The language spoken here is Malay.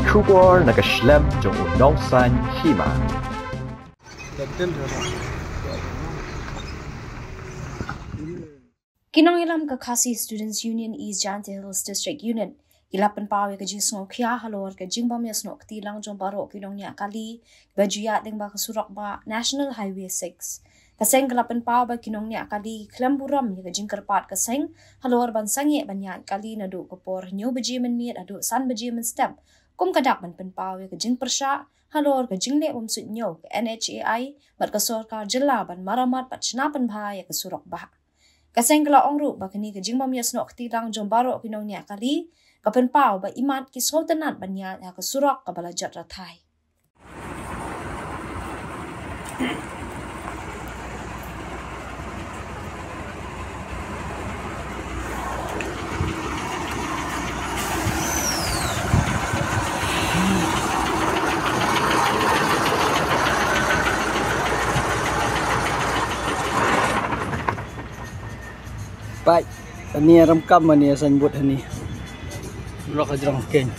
Kubor na Khlem jong unong san Hima. Kinongilam ka Khasi Students Union East Jante Hills District Unit. Ilapan pawe ka jisngo kya halor ka jingbam yasno ktilang jong baro Nongniah kali bajuya ding ba ka Surok ba National Highway 6. Kaseng kalapan pawe ba Nongniah kali Khlem Burom ni ka Jingkyrpad kaseng halor ban sangye banyan kali na do kapor nyo bajiman miet ado san bajiman step. Kum kadak ban pawe ka Jingpersha halor ka jingle sut nyo ka NHAI mat ka sorkar jilla ban maramat pat chnapan bhaya ka Surok ba. Kaseng kala ongru ba kini ka jingbam yasno ktilang jong baro Nongniah kali kapan pau ba Imat ki Sngewtynnad banyan ya ka Surok ka balajat rathai. Baik, ini ramkam ni sanbut ni. Blok ajarang ken.